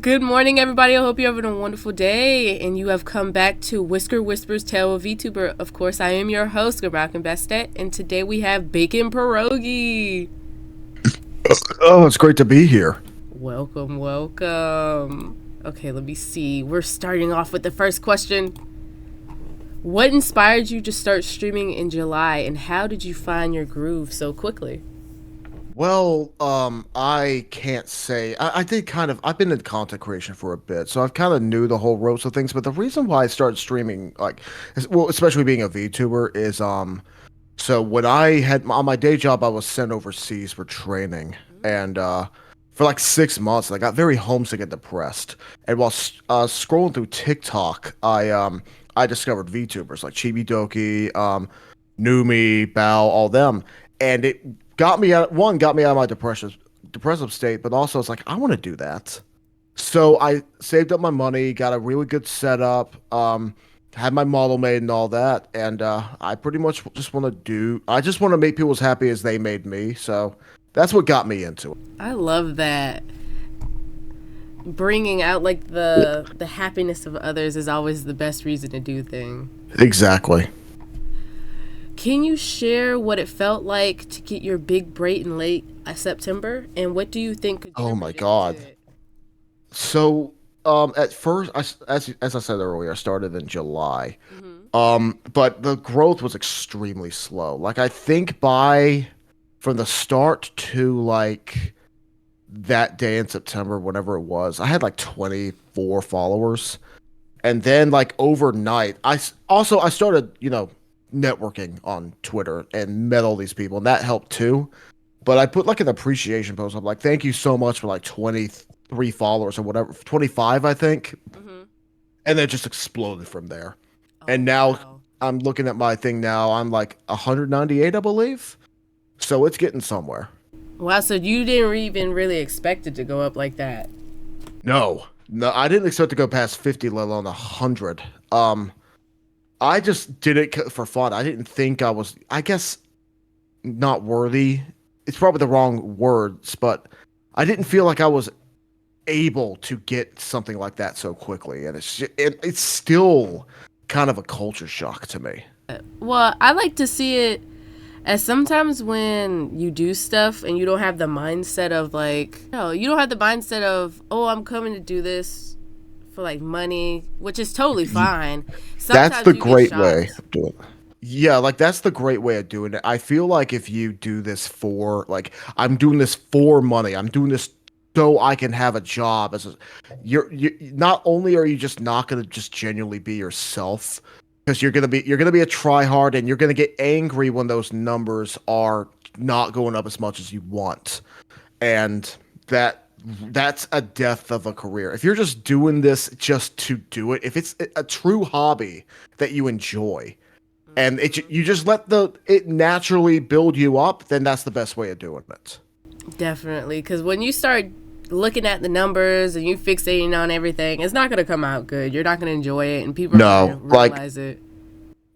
Good morning, everybody. I hope you're having a wonderful day and you have come back to Whisker Whispers Tale of VTuber. Of course, I am your host, Grimalkin Bastet, and today we have Bacon Pierogi. Oh, it's great to be here. Welcome, welcome. Okay, let me see. We're starting off with the first question. What inspired you to start streaming in July, and how did you find your groove so quickly? Well, I can't say. I did kind of. I've been in content creation for a bit, so I've kind of knew the whole ropes of things. But the reason why I started streaming, well, especially being a VTuber, is so when I had on my day job, I was sent overseas for training, and for like 6 months, I got very homesick and depressed. And while scrolling through TikTok, I discovered VTubers like Chibidoki, Numi, Bao, all them, and it got me out of my depressive state, but also it's like I want to do that. So I saved up my money, got a really good setup, had my model made and all that, and I pretty much just want to do. I just want to make people as happy as they made me. So that's what got me into it. I love that. Bringing out like the happiness of others is always the best reason to do things. Exactly. Can you share what it felt like to get your big break in late September, and what do you think Oh my contributed to God. it? So at first, as I said earlier, I started in July. Hmm. But the growth was extremely slow. Like I think by from the start to like that day in September, whenever it was, I had like 24 followers. And then like overnight, I started, networking on Twitter and met all these people, and that helped too. But I put like an appreciation post. I'm like, thank you so much for like 23 followers or whatever, 25, I think. Hmm. And then it just exploded from there. Oh And now wow. I'm looking at my thing now. I'm like 198, I believe. So it's getting somewhere. Wow, so you didn't even really expect it to go up like that. No, no, I didn't expect to go past 50, let alone 100. I just did it for fun. I didn't think I was, I guess, not worthy. It's probably the wrong words, but I didn't feel like I was able to get something like that so quickly. And it's still kind of a culture shock to me. Well, I like to see it as sometimes when you do stuff and you don't have the mindset of like, no, you don't have the mindset of, oh, I'm coming to do this for like money, which is totally fine. That's Sometimes the you get great way shocked. of doing it. Yeah, like that's the great way of doing it. I feel like if you do this for like I'm doing this for money. I'm doing this so I can have a job you not only are you just not going to just genuinely be yourself because you're going to be a try hard and you're going to get angry when those numbers are not going up as much as you want. And that's a death of a career. If you're just doing this just to do it, if it's a true hobby that you enjoy and you just let the it naturally build you up, then that's the best way of doing it. Definitely, because when you start looking at the numbers and you fixating on everything, it's not going to come out good. You're not going to enjoy it, and people are going to No, like, realize it.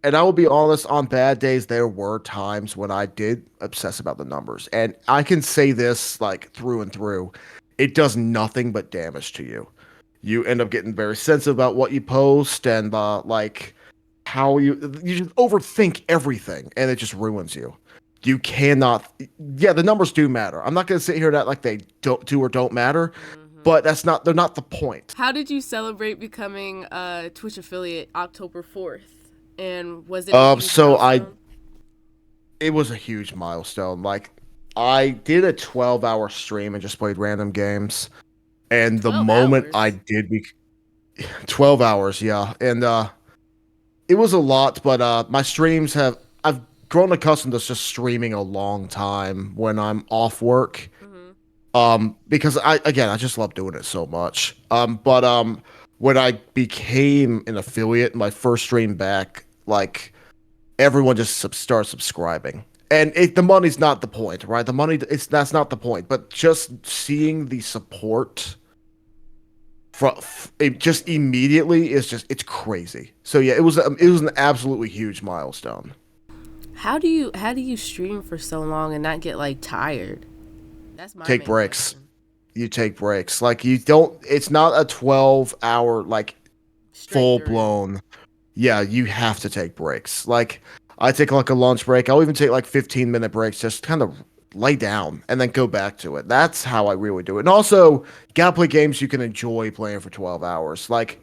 and I will be honest, on bad days, there were times when I did obsess about the numbers. And I can say this like through and through, it does nothing but damage to you. You end up getting very sensitive about what you post and like how you just overthink everything and it just ruins you. You cannot, yeah, the numbers do matter. I'm not going to sit here and act like they don't do or don't matter, Hmm. but they're not the point. How did you celebrate becoming a Twitch affiliate October 4th? And was it a huge So milestone? it was a huge milestone. Like I did a 12-hour stream and just played random games. And the 12 moment I hours? did 12 hours, yeah. And it was a lot, but my streams have I've grown accustomed to just streaming a long time when I'm off work. Hmm. Because I just love doing it so much. But when I became an affiliate, my first stream back, like everyone just starts subscribing. And the money's not the point, right? The money, it's that's not the point. But just seeing the support from it just immediately is just it's crazy. So yeah, it was an absolutely huge milestone. How do you stream for so long and not get like tired? That's my Take main breaks. question. You take breaks. Like you don't. It's not a 12-hour like Straight full through. blown. Yeah, you have to take breaks. Like I take like a lunch break. I'll even take like 15-minute breaks, just kind of lay down and then go back to it. That's how I really do it. And also, you gotta play games you can enjoy playing for 12 hours. Like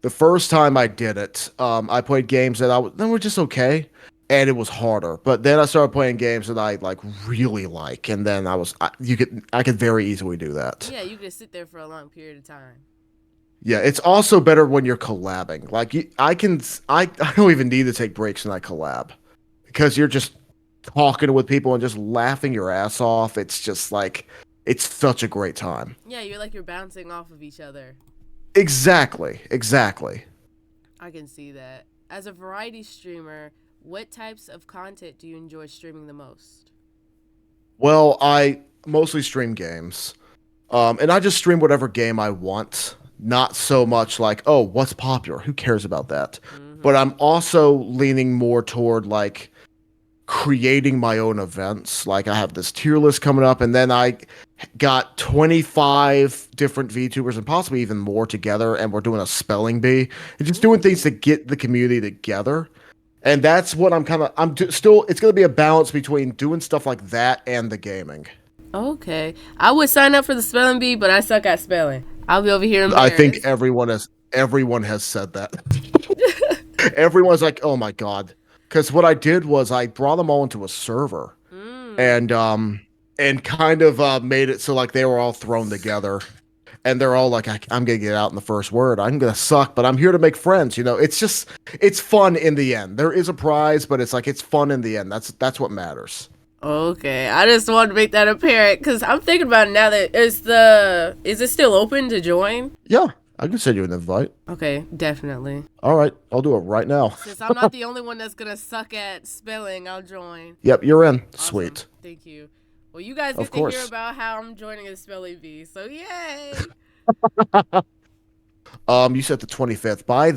the first time I did it, I played games that they were just okay, and it was harder. But then I started playing games that I like really like, and then I could very easily do that. Yeah, you can sit there for a long period of time. Yeah, it's also better when you're collabing. Like I don't even need to take breaks when I collab because you're just talking with people and just laughing your ass off. It's just like it's such a great time. Yeah, you're bouncing off of each other. Exactly, exactly. I can see that. As a variety streamer, what types of content do you enjoy streaming the most? Well, I mostly stream games. And I just stream whatever game I want. Not so much like, oh, what's popular? Who cares about that? But Mm-hmm. I'm also leaning more toward like creating my own events. Like I have this tier list coming up, and then I got 25 different VTubers and possibly even more together, and we're doing a spelling bee and just doing things Ooh. to get the community together. And that's what still, it's going to be a balance between doing stuff like that and the gaming. Okay. I would sign up for the spelling bee, but I suck at spelling. I'll be over here I think embarrassed. everyone has said that. Everyone's like, "Oh my god." Cuz what I did was I brought them all into a server Mm. and kind of made it so like they were all thrown together and they're all like I'm going to get out in the first word. I'm going to suck, but I'm here to make friends, you know. It's fun in the end. There is a prize, but it's like it's fun in the end. That's what matters. Okay. I just wanted to make that apparent because I'm thinking about it now that is it still open to join? Yeah, I can send you an invite. Okay, definitely. All right, I'll do it right now. Since I'm not the only one that's gonna suck at spelling, I'll join. Yep, you're in. Awesome. Sweet. Thank you. Well, you guys Of get to hear course. about how I'm joining a spelling bee. So yay! You said the 25th. By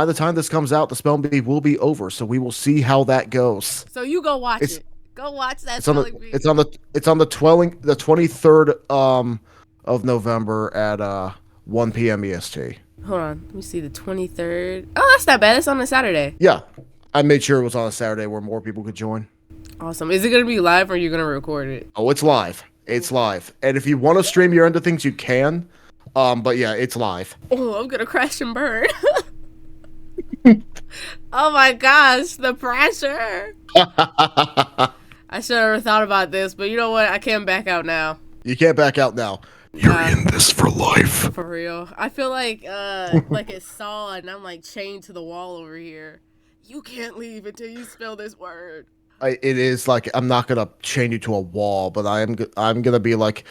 the time this comes out, the spelling bee will be over, so we will see how that goes. So you go watch It's it. Go watch that it's on the spelling bee. it's on the it's on the 23rd of November at 1 p.m. EST. Hold on. Let me see the 23rd. Oh, that's not bad. It's on a Saturday. Yeah. I made sure it was on a Saturday where more people could join. Awesome. Is it gonna be live or are you gonna record it? Oh, it's live. It's live. And if you want to stream your end of things, you can. But yeah, it's live. Oh, I'm gonna crash and burn. Oh my gosh, the pressure. I should have thought about this, but you know what? I can't back out now. You can't back out now. You're Nah, in this for life. for real. I feel like it's Saw and I'm like chained to the wall over here. You can't leave until you spell this word. It is like I'm not gonna chain you to a wall, but I'm gonna be like,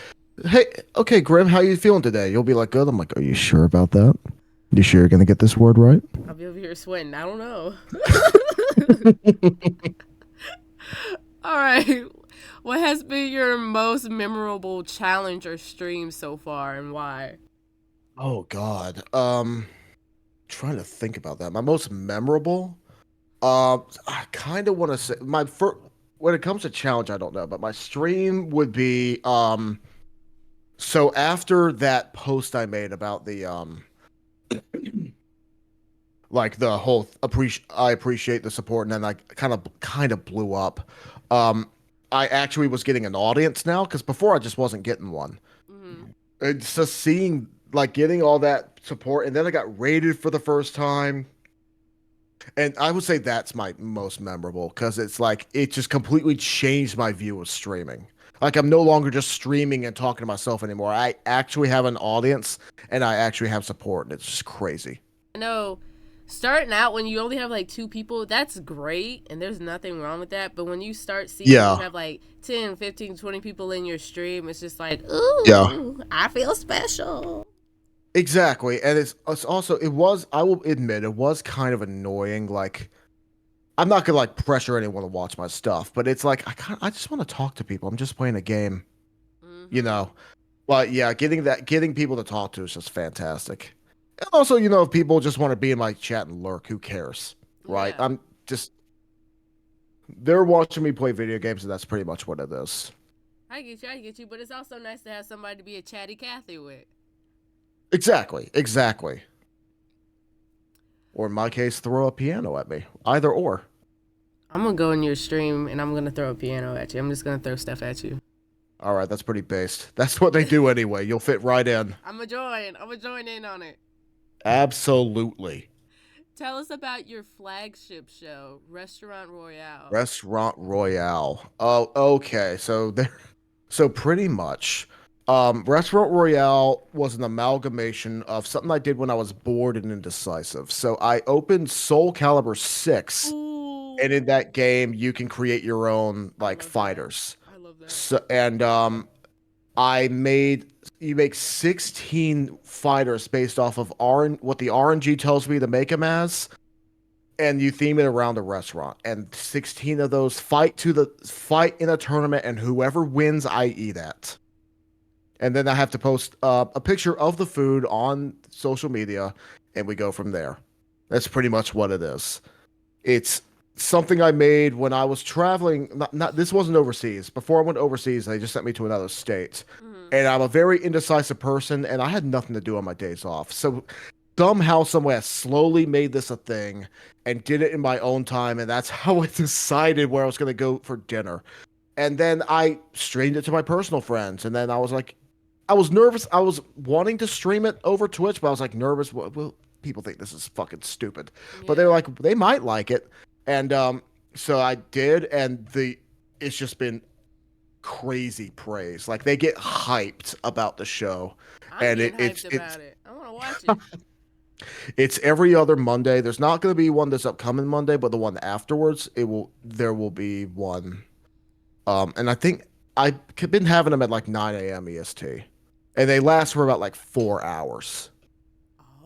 hey, okay, Grim, how you feeling today? You'll be like, good. I'm like, are you sure about that? You sure you're gonna get this word right? I'll be over here sweating. I don't know. All right. What has been your most memorable challenge or stream so far and why? Oh God. Trying to think about that. My most memorable. I kind of want to say my first. When it comes to challenge, I don't know, but my stream would be So after that post I made about the like the whole I appreciate the support, and then I kind of blew up. Um, I actually was getting an audience now because before I just wasn't getting one. Mm-hmm. It's just seeing like getting all that support, and then I got rated for the first time. And I would say that's my most memorable because it's like it just completely changed my view of streaming. Like I'm no longer just streaming and talking to myself anymore. I actually have an audience and I actually have support, and it's just crazy. I know starting out when you only have like two people, that's great and there's nothing wrong with that. But when you start seeing you Yeah, have like 10, 15, 20 people in your stream, it's just like, yeah, ooh, I feel special. exactly. And it's also it was I will admit it was kind of annoying. Like I'm not gonna like pressure anyone to watch my stuff, but it's like I just want to talk to people. I'm just playing a game, you Mm-hmm. know. But yeah, getting people to talk to is just fantastic. And also, you know, if people just want to be in my chat and lurk, who cares, right? Yeah. I'm just they're watching me play video games, and that's pretty much what it is. I get you, but it's also nice to have somebody to be a chatty Cathy with. Exactly, exactly. Or in my case, throw a piano at me. Either or. I'm gonna go in your stream and I'm gonna throw a piano at you. I'm just gonna throw stuff at you. All right, that's pretty based. That's what they do anyway. You'll fit right in. I'm gonna join. I'm gonna join in on it. Absolutely. Tell us about your flagship show, Restaurant Royale. Restaurant Royale. Oh, okay. So pretty much, Restaurant Royale was an amalgamation of something I did when I was bored and indecisive. So I opened Soul Calibur 6, and in Ooh, that game you can create your own I like love that. fighters. I love that. So and I made you make 16 fighters based off of what the RNG tells me to make them as, and you theme it around a restaurant. And 16 of those fight in a tournament, and whoever wins, I eat at. And then I have to post a picture of the food on social media, and we go from there. That's pretty much what it is. It's something I made when I was traveling. Not this wasn't overseas. Before I went overseas, they just sent me to another state. Mm-hmm. And I'm a very indecisive person, and I had nothing to do on my days off. So somehow, someway, I slowly made this a thing and did it in my own time, and that's how I decided where I was going to go for dinner. And then I streamed it to my personal friends, and then I was like, I was nervous. I was wanting to stream it over Twitch, but I was like nervous. Well, people think this is fucking stupid, but they were Yeah. like, they might like it, and so I did, and it's just been crazy praise. Like they get hyped about the show, I'm and getting hyped it's about it. I want to watch it. it's every other Monday. There's not going to be one this upcoming Monday, but the one afterwards, it will there will be one. And I think I've been having them at like 9 a.m. EST, and they last for about like 4 hours.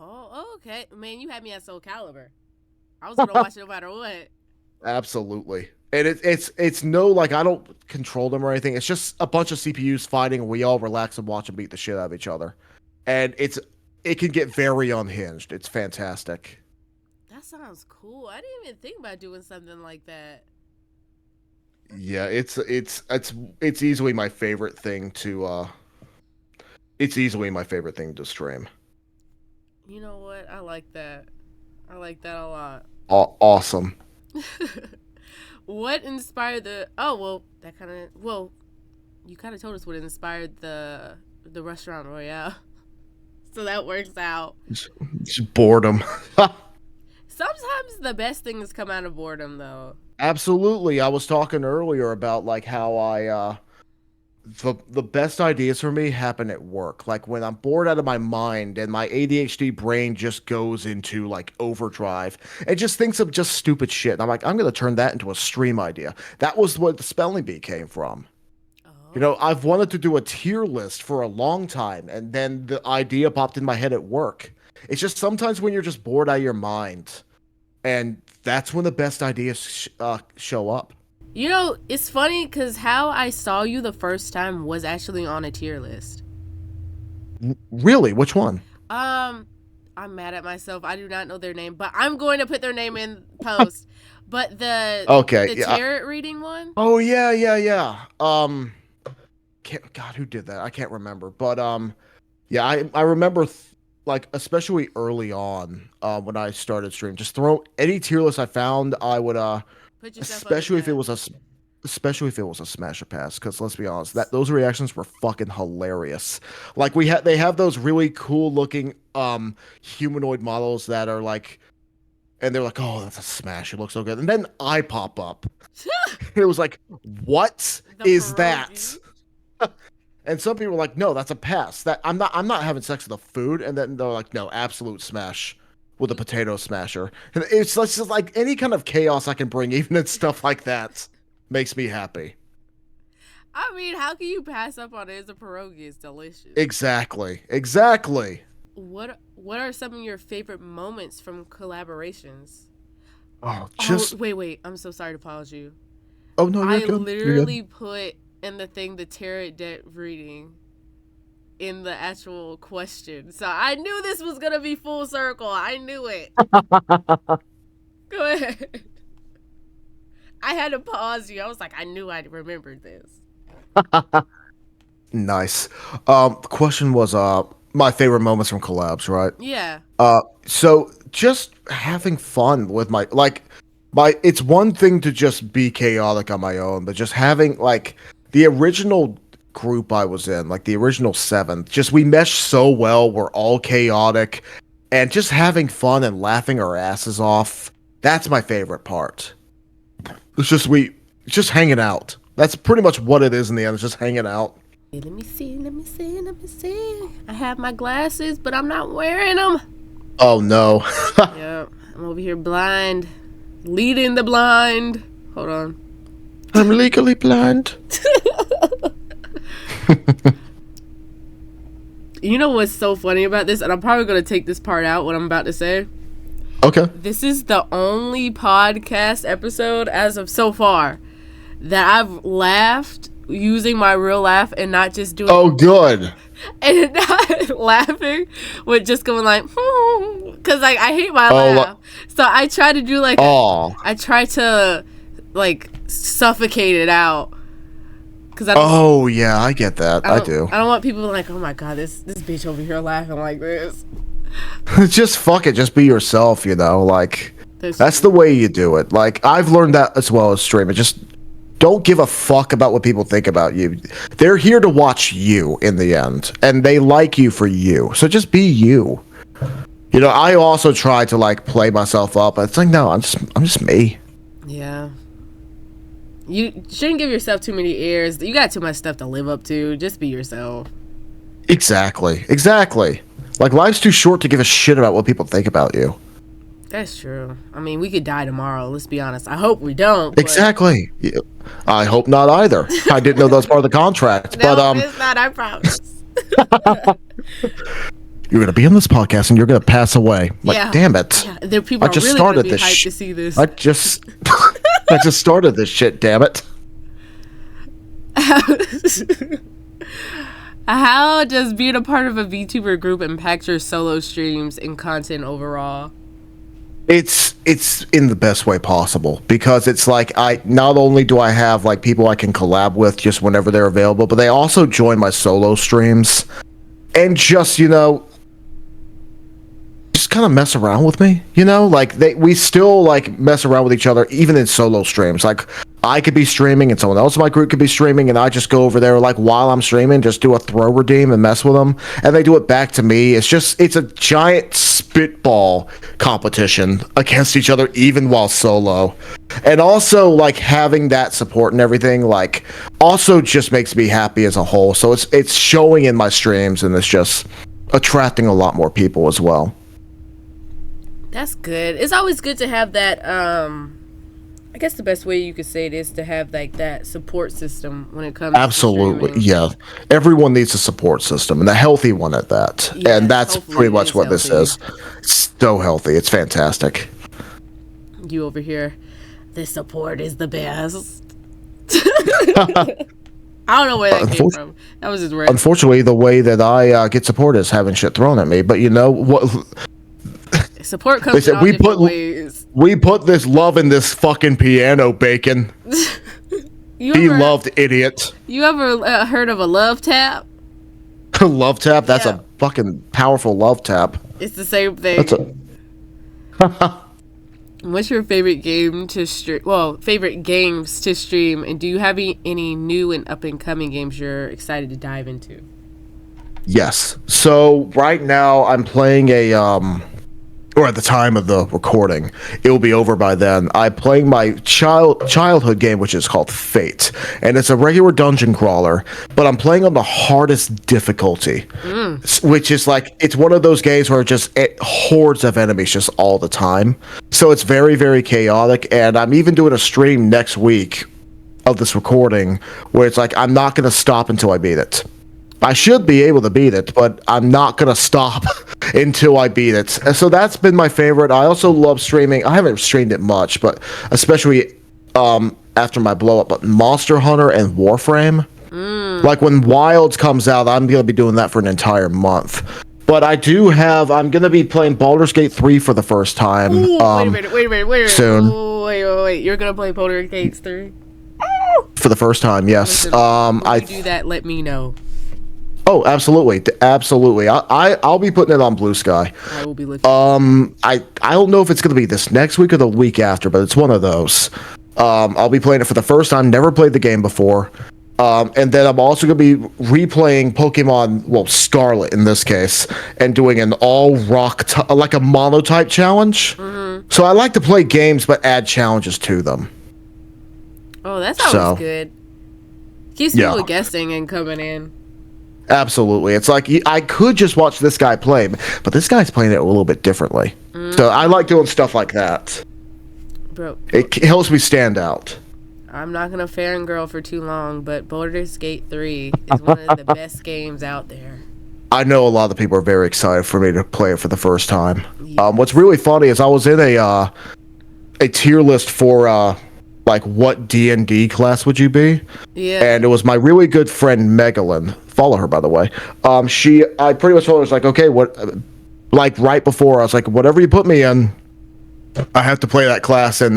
Oh, okay. Man, you had me at Soul Calibur. I was gonna watch it no matter what. Absolutely. And it's no like I don't control them or anything. It's just a bunch of CPUs fighting, and we all relax and watch them beat the shit out of each other. And it can get very unhinged. It's fantastic. That sounds cool. I didn't even think about doing something like that. Yeah, it's easily my favorite thing to it's easily my favorite thing to stream. You know what? I like that. I like that a lot. Awesome. What inspired the? Oh well, that kind of. Well, you kind of told us what inspired the restaurant royale, so that works out. Just boredom. Sometimes the best things come out of boredom, though. Absolutely. I was talking earlier about like how the best ideas for me happen at work. Like when I'm bored out of my mind and my ADHD brain just goes into like overdrive and just thinks of just stupid shit. And I'm like, I'm gonna turn that into a stream idea. That was what the spelling bee came from. You know, Oh, I've wanted to do a tier list for a long time, and then the idea popped in my head at work. It's just sometimes when you're just bored out of your mind, and that's when the best ideas show up. you know, it's funny because how I saw you the first time was actually on a tier list. Really? Which one? Um, I'm mad at myself. I do not know their name, but I'm going to put their name in post. But Okay. the Yeah. tarot reading one. Oh yeah, yeah, yeah. God, who did that? I can't remember. But yeah, I remember like especially early on, when I started stream, just throw any tier list I found, I would Put yourself up in especially if it that. was especially if it was a smasher pass, because let's be honest, that those reactions were fucking hilarious. Like they have those really cool looking humanoid models that are like, and they're like, oh, that's a smash, it looks so good, and then I pop up. It was like, what The is that? pierogi. And some people were like, no, that's a pass. That I'm not having sex with the food. And then they're like, no, absolute smash with a potato smasher. And it's just like any kind of chaos I can bring, even in stuff like that, makes me happy. I mean, how can you pass up on it? It's a pierogi. It's delicious. Exactly. Exactly. What are some of your favorite moments from collaborations? Oh, Oh, just wait. I'm so sorry to pause you. oh no, you're I good. You're good. literally put in the thing the tarot deck reading in the actual question. So I knew this was gonna be full circle. I knew it. Go ahead. I had to pause you. I was like, I knew I'd remembered this. Nice. The question was my favorite moments from collabs, right? Yeah. So just having fun with my it's one thing to just be chaotic on my own, but just having like the original group I was in, like the original seventh, just we meshed so well, we're all chaotic, and just having fun and laughing our asses off. That's my favorite part. It's just just hanging out. That's pretty much what it is in the end. It's just hanging out. Let me see. Let me see. Let me see. I have my glasses, but I'm not wearing them. Oh no. Yep. I'm over here blind. Leading the blind. Hold on. I'm legally blind. You know what's so funny about this? And I'm probably going to take this part out, what I'm about to say. Okay. This is the only podcast episode as of so far that I've laughed using my real laugh and not just doing. Oh, good. And not laughing with just going like, because like I hate my laugh. So I try to do like, I try to like suffocate it out. Oh yeah, I get that. I do. I don't want people like, oh my god, this bitch over here laughing like this. Just fuck it. Just be yourself. You know, like that's the way you do it. Like I've learned that as well as streaming. Just don't give a fuck about what people think about you. They're here to watch you in the end, and they like you for you. So just be you. You know, I also try to like play myself up. It's like no, I'm just me. Yeah. You shouldn't give yourself too many airs. You got too much stuff to live up to. Just be yourself. Exactly. Like life's too short to give a shit about what people think about you. That's true. I mean, we could die tomorrow. Let's be honest. I hope we don't. Exactly. Yeah. I hope not either. I didn't know that was part of the contract. No, but it's not. I promise. You're gonna be on this podcast and you're gonna pass away. Like, yeah. Damn it! Yeah. There people I just really started this hyped to see this. I just started this shit. Damn it! How does being a part of a VTuber group impact your solo streams and content overall? It's in the best way possible because it's like I not only do I have like people I can collab with just whenever they're available, but they also join my solo streams and just just kind of mess around with me, like we still like mess around with each other even in solo streams. Like I could be streaming and someone else in my group could be streaming and I just go over there like while I'm streaming, just do a throw redeem and mess with them and they do it back to me. It's a giant spitball competition against each other even while solo. And also like having that support and everything like also just makes me happy as a whole. So it's showing in my streams and it's just attracting a lot more people as well. That's good. It's always good to have that I guess the best way you could say it is to have like that support system when it comes Absolutely, to yeah. Everyone needs a support system and a healthy one at that. Yeah, and that's pretty much what this is. It's so healthy. It's fantastic. You over here, the support is the best. I don't know where that came from. That was just weird. Unfortunately, the way that I get support is having shit thrown at me. But you know what? Support comes in all different ways. We put this love in this fucking piano, Bacon. He loved idiot. You ever heard of a love tap? Love tap? That's a fucking powerful love tap. It's the same thing. What's your favorite game to stream? Well, favorite games to stream, and do you have any new and up and coming games you're excited to dive into? Yes. So right now I'm playing or at the time of the recording, it will be over by then. I'm playing my childhood game, which is called Fate, and it's a regular dungeon crawler, but I'm playing on the hardest difficulty, which is like it's one of those games where it hordes of enemies just all the time. So it's very, very chaotic, and I'm even doing a stream next week of this recording where it's like I'm not going to stop until I beat it. I should be able to beat it, but I'm not going to stop until I beat it. And so that's been my favorite. I also love streaming. I haven't streamed it much, but especially after my blow up, but Monster Hunter and Warframe. Like when Wilds comes out, I'm going to be doing that for an entire month. But I'm going to be playing Baldur's Gate 3 for the first time. Ooh, wait a minute. Soon. Wait. You're going to play Baldur's Gate 3? for the first time. Yes. Listen, when you do that, let me know. Oh, absolutely, absolutely. I'll be putting it on Blue Sky. I will be looking. I don't know if it's gonna be this next week or the week after, but it's one of those. I'll be playing it for the first time. Never played the game before. And then I'm also gonna be replaying Pokemon, well, Scarlet in this case, and doing an all rock like a monotype challenge. Mm-hmm. So I like to play games but add challenges to them. Oh, that's always good. Keeps people guessing and coming in. Absolutely. It's like I could just watch this guy play, but this guy's playing it a little bit differently. So I like doing stuff like that. Bro, it helps me stand out. I'm not going to fangirl for too long, but Baldur's Gate 3 is one of the best games out there. I know a lot of people are very excited for me to play it for the first time. Yes. What's really funny is I was in a tier list for like what D&D class would you be? Yeah. And it was my really good friend Megalyn. Follow her, by the way. I pretty much told her, I was like, okay, what? Like right before, I was like, whatever you put me in, I have to play that class in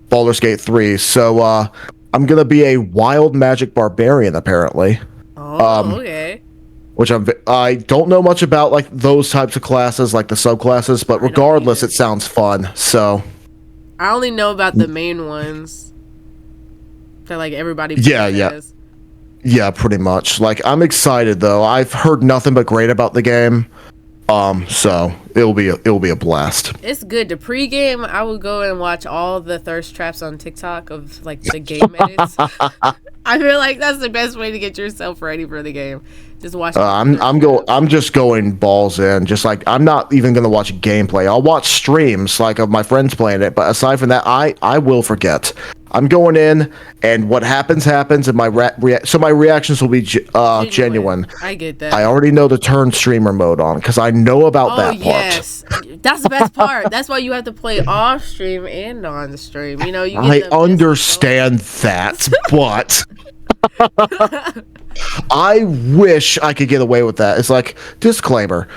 Baldur's Gate 3. So I'm gonna be a wild magic barbarian, apparently. Oh, okay. Which I don't know much about, like those types of classes, like the subclasses, but regardless, it sounds fun. So I only know about the main ones that like everybody. Yeah, pretty much. Like, I'm excited though. I've heard nothing but great about the game. So it'll be a blast. It's good. The pregame, I would go and watch all the thirst traps on TikTok of like the game edits. I feel like that's the best way to get yourself ready for the game. Just watch. I'm just going balls in. Just like I'm not even gonna watch gameplay. I'll watch streams like of my friends playing it. But aside from that, I will forget. I'm going in, and what happens, and my my reactions will be genuine. I get that. I already know to turn streamer mode on because I know about that part. Yes, that's the best part. That's why you have to play off stream and on the stream. You know, I understand that, but I wish I could get away with that. It's like, disclaimer.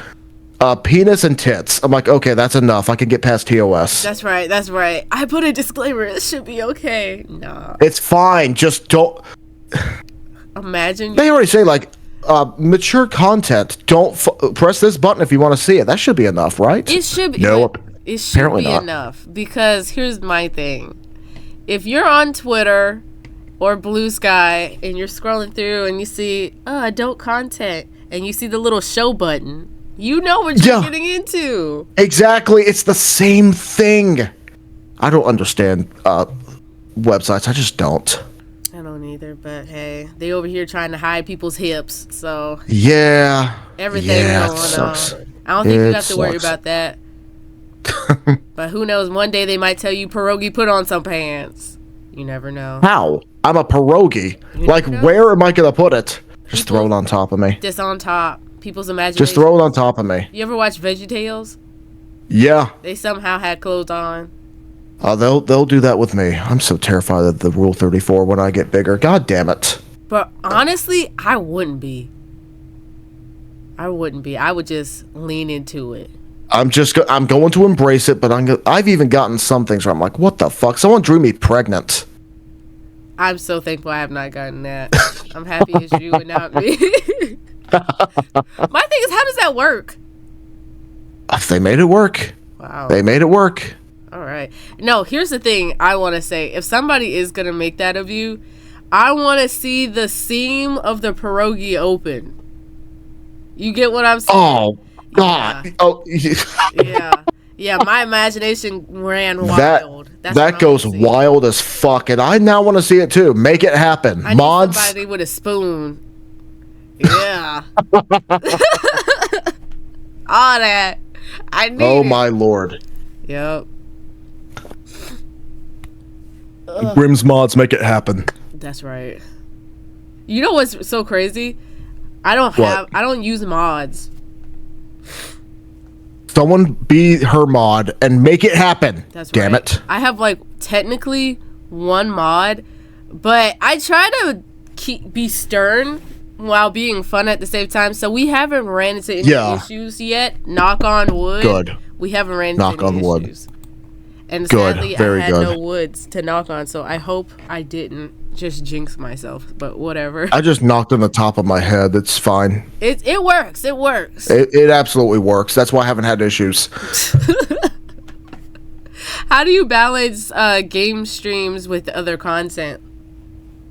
Penis and tits. I'm like, okay, that's enough. I can get past TOS. That's right. I put a disclaimer. It should be okay. Nah. It's fine. Just don't. Imagine. They already say, like, mature content. Don't press this button if you want to see it. That should be enough, right? It should be. No, it should be enough. Because here's my thing. If you're on Twitter or Blue Sky and you're scrolling through and you see, adult content, and you see the little show button, you know what you're getting into. Exactly. It's the same thing. I don't understand websites. I just don't. I don't either, but hey, they over here trying to hide people's hips, so everything going sucks. on. I don't think you have to worry about that. But who knows? One day they might tell you, Pierogi, put on some pants. You never know. How? I'm a pierogi. Like, where am I gonna put it? Just throw it on top of me. Just on top. People's imagination. Just throw it on top of me. You ever watch VeggieTales? Yeah. They somehow had clothes on. They'll do that with me. I'm so terrified of the Rule 34 when I get bigger. God damn it. But honestly, I wouldn't be. I would just lean into it. I'm going to embrace it, but I've even gotten some things where I'm like, what the fuck? Someone drew me pregnant. I'm so thankful I have not gotten that. I'm happy it's you and not me. My thing is, how does that work? They made it work. Wow. They made it work. All right. No, here's the thing I want to say. If somebody is going to make that of you, I want to see the seam of the pierogi open. You get what I'm saying? Oh, God. Yeah. Oh, yeah. My imagination ran wild. That goes wild as fuck, and I now want to see it too. Make it happen. I Mods. Need somebody with a spoon. Yeah. All that. I need Oh, my Lord. Yep. Grimm's mods, make it happen. That's right. You know what's so crazy? I don't use mods. Someone be her mod and make it happen. That's Damn right. it. I have like technically one mod, but I try to be stern while being fun at the same time. So we haven't ran into any issues yet. Knock on wood. Good. We haven't ran into any issues. And sadly, I had no woods to knock on, so I hope I didn't just jinx myself, but whatever. I just knocked on the top of my head. It's fine. It works. It works. It absolutely works. That's why I haven't had issues. How do you balance game streams with other content?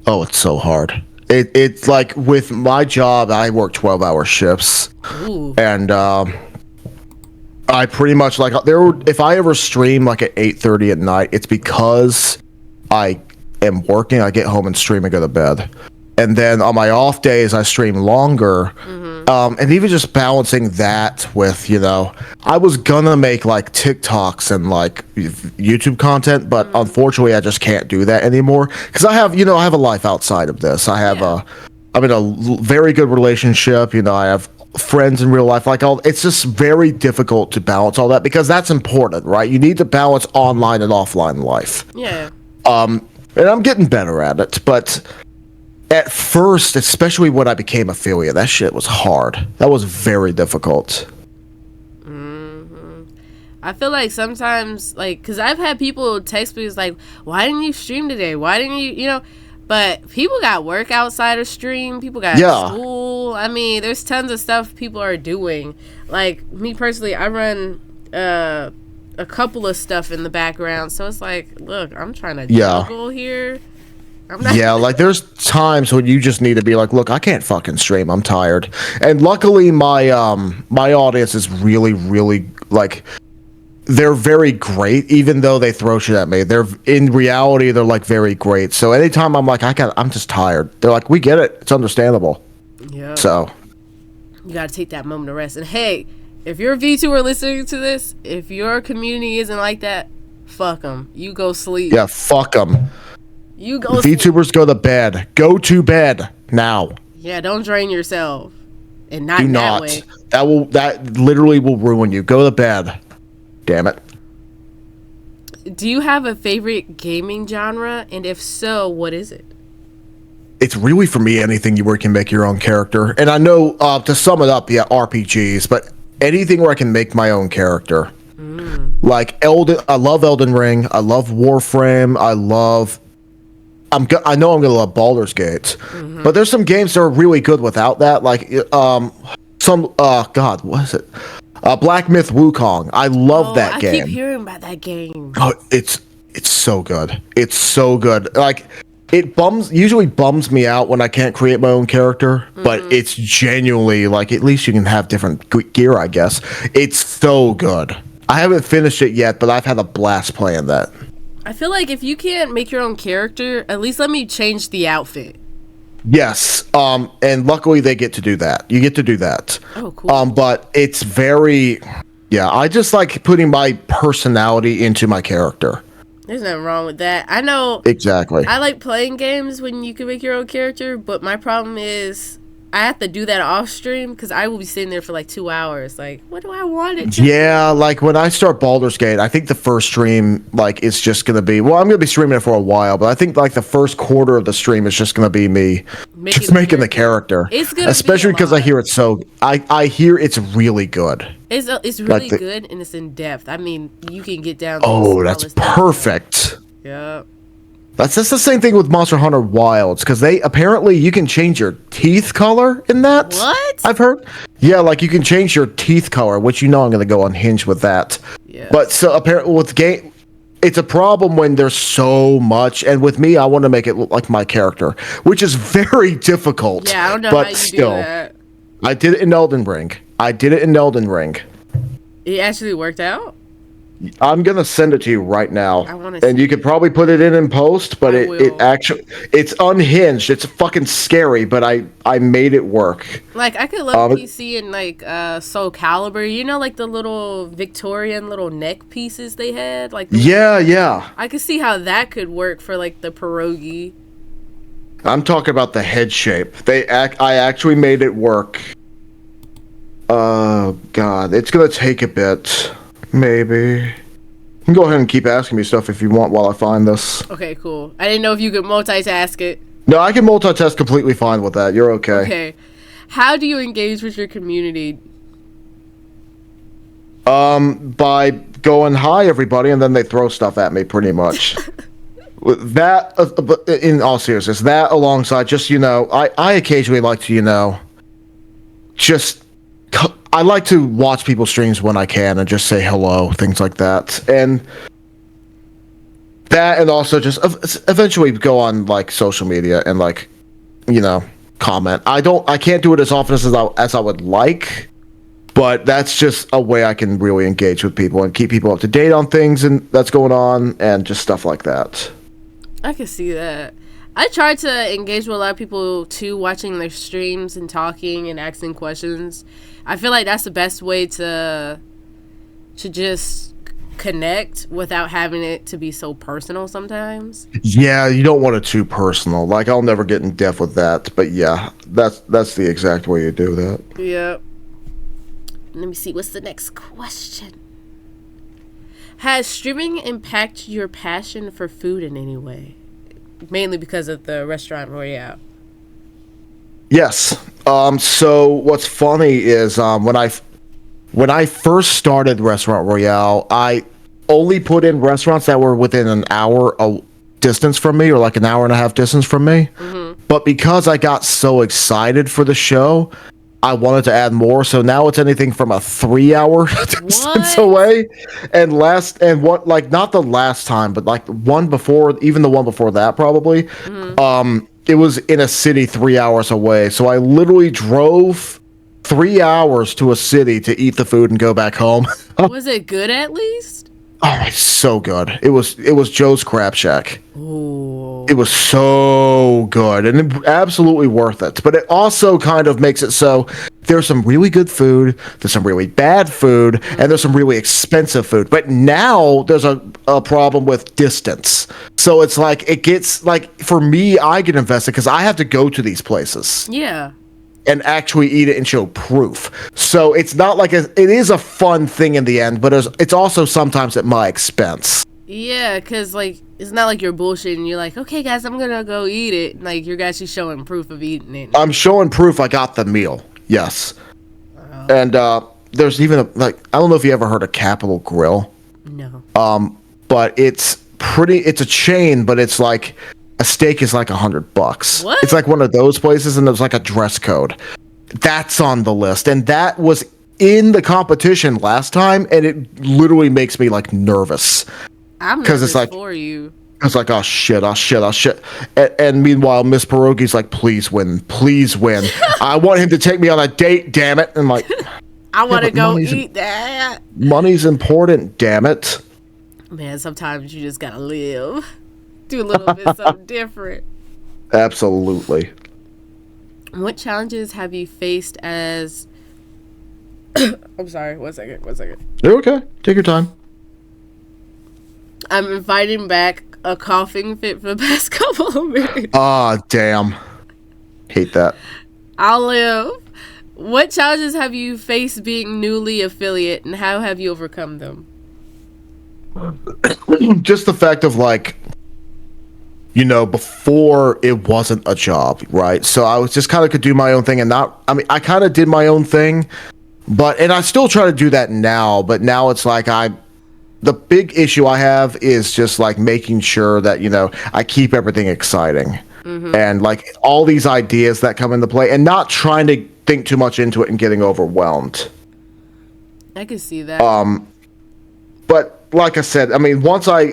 Oh, it's so hard. It's like with my job, I work 12-hour shifts. Ooh. And I pretty much like if I ever stream like at 8:30 at night, it's because I am working. I get home and stream and go to bed. And then on my off days, I stream longer. And even just balancing that with, I was gonna make like TikToks and like YouTube content, but unfortunately, I just can't do that anymore because I have a life outside of this. I'm in a very good relationship. I have friends in real life. It's just very difficult to balance all that because that's important, right? You need to balance online and offline life. Yeah. And I'm getting better at it, but at first, especially when I became affiliate, that shit was hard. That was very difficult. I feel like sometimes, because I've had people text me, it's like, why didn't you stream today? Why didn't you, But people got work outside of stream. People got school. I mean, there's tons of stuff people are doing. Like, me personally, I run a couple of stuff in the background. So it's like, look, I'm trying to juggle here. There's times when you just need to be like, look, I can't fucking stream. I'm tired. And luckily, my audience is really, really, they're very great, even though they throw shit at me. In reality, they're very great. So anytime I'm like, I'm just tired. They're like, we get it. It's understandable. Yeah. So you gotta take that moment to rest. And hey, if you're a VTuber listening to this, if your community isn't like that, fuck them. You go sleep. Yeah, fuck them. You go. VTubers go to bed. Go to bed now. Yeah, don't drain yourself. And not in that way. That literally will ruin you. Go to bed. Damn it. Do you have a favorite gaming genre? And if so, what is it? It's really, for me, anything where you can make your own character. And I know, to sum it up, RPGs, but anything where I can make my own character. Like I love Elden Ring. I love Warframe. I know I'm gonna love Baldur's Gate, but there's some games that are really good without that. Like God, what is it? Black Myth Wukong. I love that game. I keep hearing about that game. Oh, it's so good. It's so good. Like it usually bums me out when I can't create my own character, but it's genuinely at least you can have different gear, I guess. It's so good. I haven't finished it yet, but I've had a blast playing that. I feel like if you can't make your own character, at least let me change the outfit. Yes, and luckily they get to do that. You get to do that. Oh, cool. But it's very, I just like putting my personality into my character. There's nothing wrong with that. I know. Exactly. I like playing games when you can make your own character, but my problem is I have to do that off stream because I will be sitting there for 2 hours. Like, what do I want it to be? Yeah, when I start Baldur's Gate, I think the first stream, it's just going to be... Well, I'm going to be streaming it for a while, but I think, the first quarter of the stream is just going to be me just making the character. It's going to especially because I hear it's so... I hear it's really good. It's really good, and it's in depth. I mean, you can get down to Oh, that's perfect. Yeah. That's the same thing with Monster Hunter Wilds, because apparently you can change your teeth color in that. What? I've heard. Yeah, you can change your teeth color, which I'm going to go unhinged with that. Yeah. But so apparently with game, it's a problem when there's so much, and with me, I want to make it look like my character, which is very difficult. Yeah, I don't know but how you still, do that. I did it in Elden Ring. It actually worked out? I'm gonna send it to you right now, and you could probably put it in post, but it's unhinged. It's fucking scary, but I made it work. I could love PC in Soul Calibur. The little Victorian little neck pieces they had. Yeah. I could see how that could work for the pierogi. I'm talking about the head shape. I actually made it work. God, it's gonna take a bit. Maybe. You can go ahead and keep asking me stuff if you want while I find this. Okay, cool. I didn't know if you could multitask it. No, I can multitask completely fine with that. You're okay. Okay. How do you engage with your community? By going, hi, everybody, and then they throw stuff at me, pretty much. That, but in all seriousness, that alongside just, I occasionally like to, just, I like to watch people's streams when I can and just say hello, things like that. And that, and also just eventually go on like social media and like, comment. I can't do it as often as I would like, but that's just a way I can really engage with people and keep people up to date on things and that's going on and just stuff like that. I can see that. I try to engage with a lot of people too, watching their streams and talking and asking questions. I feel like that's the best way to just connect without having it to be so personal sometimes. Yeah, you don't want it too personal. Like, I'll never get in depth with that, but yeah, that's the exact way you do that. Yep. Let me see, what's the next question? Has streaming impacted your passion for food in any way? Mainly because of the Restaurant Royale. Yes. So what's funny is when I first started Restaurant Royale, I only put in restaurants that were within an hour distance from me, or like an hour and a half distance from me. Mm-hmm. But because I got so excited for the show, I wanted to add more, so now it's anything from a 3-hour distance away. And not the last time, but like one before, even the one before that probably. Mm-hmm. It was in a city 3 hours away. So I literally drove 3 hours to a city to eat the food and go back home. Was it good at least? Oh, it's so good. It was Joe's Crab Shack. Ooh. It was so good and absolutely worth it. But it also kind of makes it so there's some really good food, there's some really bad food, and there's some really expensive food. But now there's a problem with distance. So it's like, it gets like, for me, I get invested because I have to go to these places. Yeah. And actually eat it and show proof. So it's not like it is a fun thing in the end, but it's also sometimes at my expense. Yeah, because like it's not like you're bullshitting. You're like, okay, guys, I'm gonna go eat it. Like you're actually showing proof of eating it. I'm showing proof I got the meal. Yes. And there's even I don't know if you ever heard of Capital Grill. No. But it's a chain, but it's like a steak is like $100. What? It's like one of those places, and there's like a dress code. That's on the list, and that was in the competition last time, and it literally makes me like nervous. I'm nervous it's like, for you. It's like, oh shit. And meanwhile, Miss Pierogi's like, please win. I want him to take me on a date, damn it. And like, I want to go eat that. Money's important, damn it. Man, sometimes you just gotta live. Do a little bit something different. Absolutely. What challenges have you faced as... I'm sorry, one second. You're okay. Take your time. I'm fighting back a coughing fit for the past couple of minutes. Ah, damn. Hate that. I'll live. What challenges have you faced being newly affiliate, and how have you overcome them? Just the fact of like... before it wasn't a job, right? So I was just kind of could do my own thing I kind of did my own thing, and I still try to do that now, but now it's like the big issue I have is just like making sure that, I keep everything exciting. Mm-hmm. And like all these ideas that come into play and not trying to think too much into it and getting overwhelmed. I can see that. But like I said, once I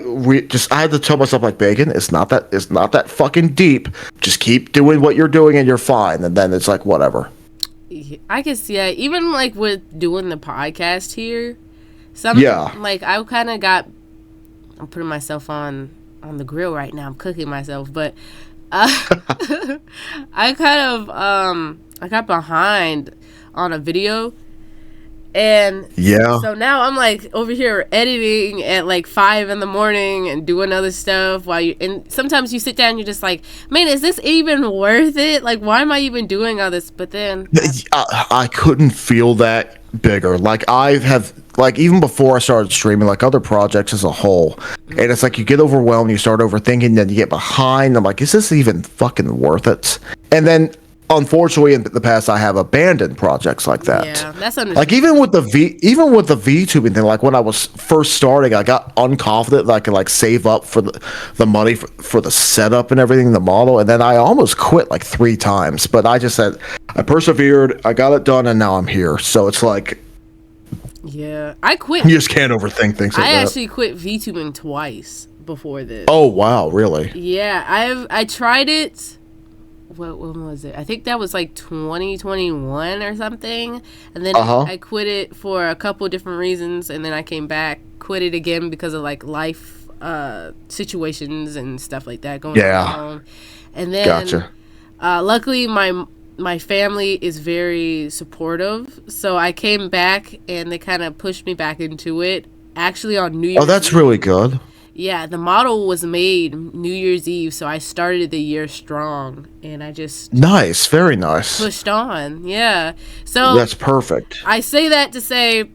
had to tell myself like, Bacon, it's not that fucking deep. Just keep doing what you're doing and you're fine. And then it's like, whatever. I can see that. Even like with doing the podcast here, like I kind of I'm putting myself on the grill right now. I'm cooking myself, but I got behind on a video. And so now I'm like over here editing at like 5 a.m. and doing other stuff and sometimes you sit down and you're just like, man, is this even worth it? Like, why am I even doing all this? But then I couldn't feel that bigger. Like I have, like even before I started streaming, like other projects as a whole, and it's like you get overwhelmed, you start overthinking, then you get behind. I'm like, is this even fucking worth it? And then unfortunately in the past I have abandoned projects like that. Yeah, that's Like understandable. even with the VTubing thing, like when I was first starting, I got unconfident that I could like save up for the money for the setup and everything, the model, and then I almost quit like 3 times. But I just said I persevered, I got it done, and now I'm here. So it's like Yeah, I quit. you just can't overthink things like I that. actually quit VTubing twice before this. Oh wow, really? Yeah, I tried it. What when was it? I think that was like 2021 or something. And then Uh-huh. I quit it for a couple different reasons, and then I came back, quit it again because of like life situations and stuff like that going on at Yeah. home. And then Gotcha. luckily my family is very supportive, so I came back and they kind of pushed me back into it. Actually, on New Oh, Year's that's Eve. really good. Yeah, the model was made New Year's Eve, so I started the year strong, and I just Nice, very nice. pushed on. Yeah. So That's perfect. I say that to say,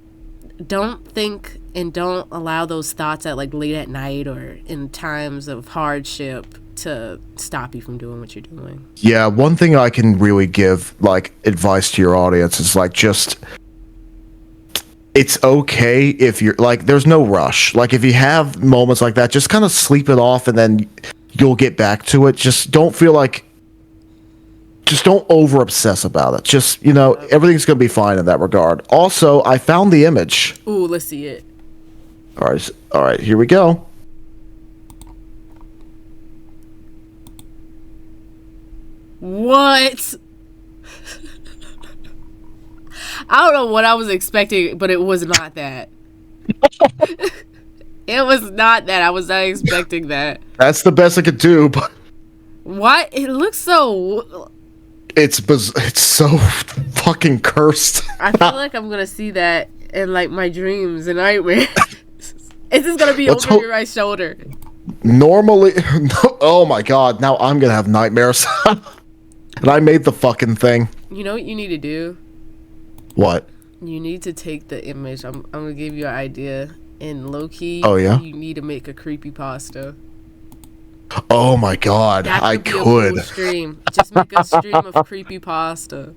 don't think and don't allow those thoughts at like late at night or in times of hardship to stop you from doing what you're doing. Yeah, one thing I can really give like advice to your audience is like just it's okay if you're like there's no rush. Like if you have moments like that, just kind of sleep it off and then you'll get back to it. Just don't over obsess about it. Just, everything's going to be fine in that regard. Also, I found the image. Ooh, let's see it. All right, here we go. What? I don't know what I was expecting, but it was not that. It was not that. I was not expecting that. That's the best I could do, but What? It looks so. it's so fucking cursed. I feel like I'm gonna see that in like my dreams and nightmares. It's just gonna be Let's over hope- my shoulder. Normally, oh my god, now I'm gonna have nightmares. And I made the fucking thing. You know what you need to do? What? You need to take the image. I'm gonna give you an idea. And low key, Oh, yeah? you need to make a creepy pasta. Oh my god, That I could be a could. cool stream. Just make a stream of creepy pasta.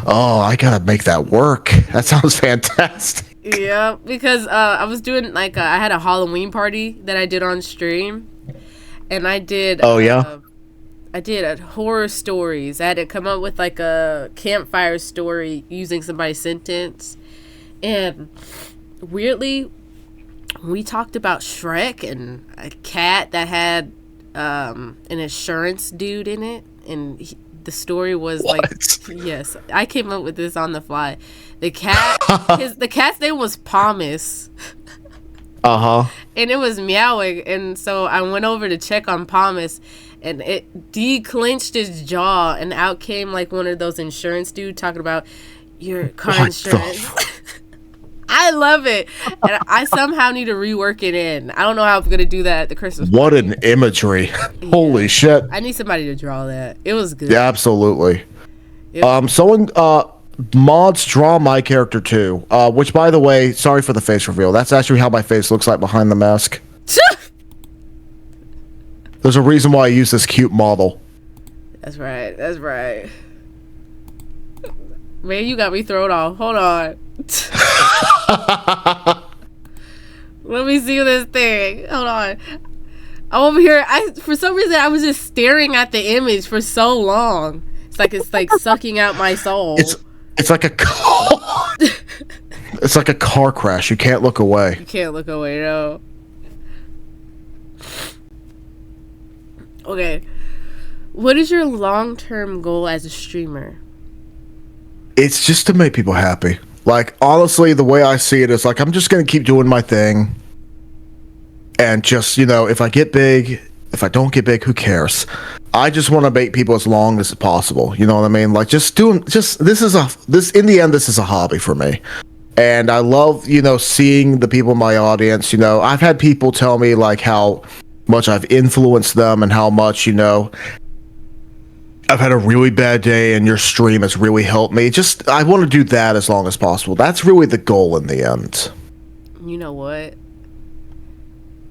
Oh, I gotta make that work. That sounds fantastic. Yeah, because I was doing like I had a Halloween party that I did on stream, and I did. Oh, yeah? I did horror stories. I had to come up with like a campfire story using somebody's sentence, and weirdly, we talked about Shrek and a cat that had an insurance dude in it, and the story was What? like, yes, I came up with this on the fly. The cat's name was Pomus, Uh-huh. and it was meowing, and so I went over to check on Pomus, and it declenched his jaw, and out came like one of those insurance dude talking about your car What insurance. the I love it, and I somehow need to rework it in. I don't know how I'm gonna do that at the Christmas. What party. an imagery. Holy shit. I need somebody to draw that. It was good. Yeah, absolutely. It- Someone mods draw my character too. Which by the way, sorry for the face reveal. That's actually how my face looks like behind the mask. There's a reason why I use this cute model. That's right. That's right. Man, you got me thrown off. Hold on. Let me see this thing. Hold on. I'm over here. For some reason I was just staring at the image for so long. It's like sucking out my soul. It's like a car. It's like a car crash. You can't look away. You can't look away, no. Okay. What is your long-term goal as a streamer? It's just to make people happy. Like, honestly, the way I see it is like, I'm just going to keep doing my thing. And just, if I get big, if I don't get big, who cares? I just want to make people as long as possible. You know what I mean? Like, in the end, this is a hobby for me. And I love, seeing the people in my audience. I've had people tell me, like, how much I've influenced them and how much, I've had a really bad day and your stream has really helped me. I want to do that as long as possible. That's really the goal in the end. You know what?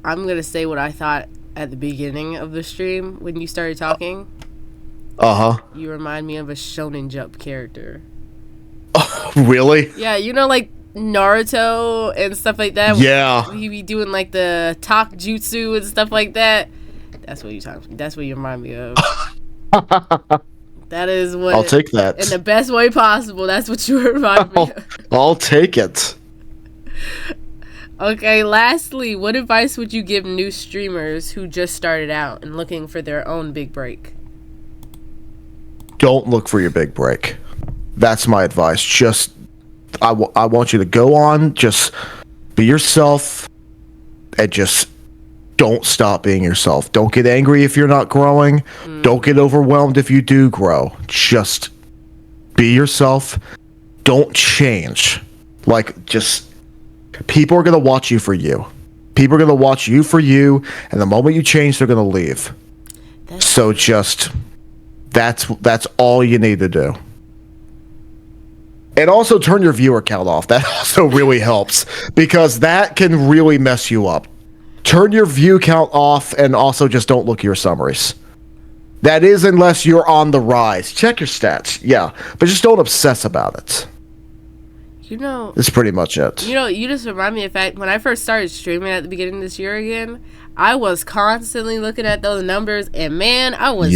I'm going to say what I thought at the beginning of the stream when you started talking. Uh-huh. You remind me of a Shonen Jump character. Oh, really? Yeah, you know, like Naruto and stuff like that. Yeah. He be doing like the talk jutsu and stuff like that. That's what you talk. That's what you remind me of. That is what. I'll take that. In the best way possible. That's what you remind me of. I'll take it. Okay, lastly, what advice would you give new streamers who just started out and looking for their own big break? Don't look for your big break. That's my advice. Just, I want you to go on, just be yourself, and just don't stop being yourself. Don't get angry if you're not growing. Don't get overwhelmed if you do grow. Just be yourself. Don't change. Like, just, people are going to watch you for you. People are going to watch you for you, and the moment you change, they're going to leave. So just, that's all you need to do. And also turn your viewer count off. That also really helps, because that can really mess you up. Turn your view count off, and also just don't look at your summaries. That is, unless you're on the rise. Check your stats, yeah, but just don't obsess about it. You know, that's pretty much it. You know, you just remind me of the fact, when I first started streaming at the beginning of this year again, I was constantly looking at those numbers, and man, I was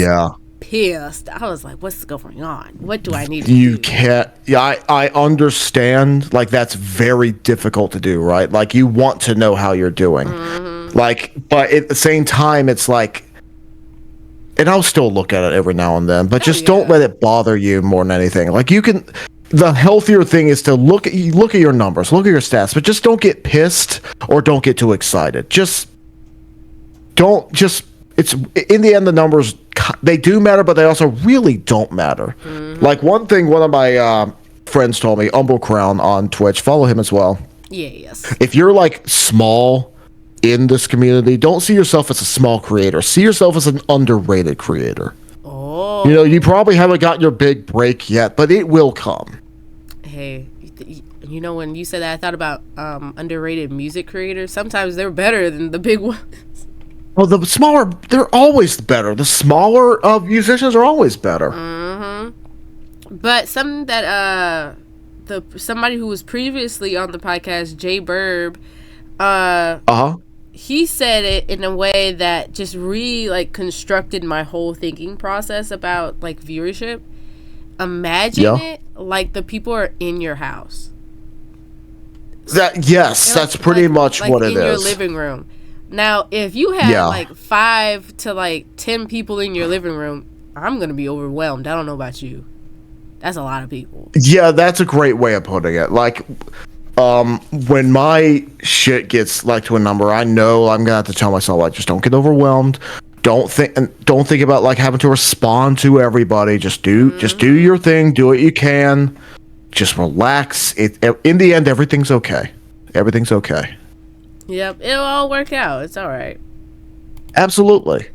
pissed. I was like, what's going on? What do I need to do? You can't. Yeah, I understand. Like, that's very difficult to do, right? Like, you want to know how you're doing. Like, but at the same time, it's like, and I'll still look at it every now and then, but just don't let it bother you more than anything. Like, you can, the healthier thing is to look at your numbers, look at your stats, but just don't get pissed or don't get too excited. It's, in the end, the numbers, they do matter, but they also really don't matter. Like, one thing one of my friends told me, Umbral Crown on Twitch, follow him as well. Yes. If you're like small in this community, don't see yourself as a small creator. See yourself as an underrated creator. Oh. You know, you probably haven't gotten your big break yet, but it will come. Hey, you know, when you said that, I thought about underrated music creators. Sometimes they're better than the big ones. Well, the smaller, they're always better. The smaller musicians are always better. But something that somebody who was previously on the podcast, Jay Burb, he said it in a way that just constructed my whole thinking process about like viewership. Imagine it like the people are in your house. That's pretty much what it is. In your living room. Now, if you have like 5 to 10 people in your living room, I'm gonna be overwhelmed. I don't know about you. That's a lot of people. Yeah, that's a great way of putting it. Like, when my shit gets like to a number, I know I'm gonna have to tell myself, like, just don't get overwhelmed. Don't think about like having to respond to everybody. Just do your thing. Do what you can. Just relax. In the end, everything's okay. Everything's okay. Yep, it'll all work out. It's all right. Absolutely.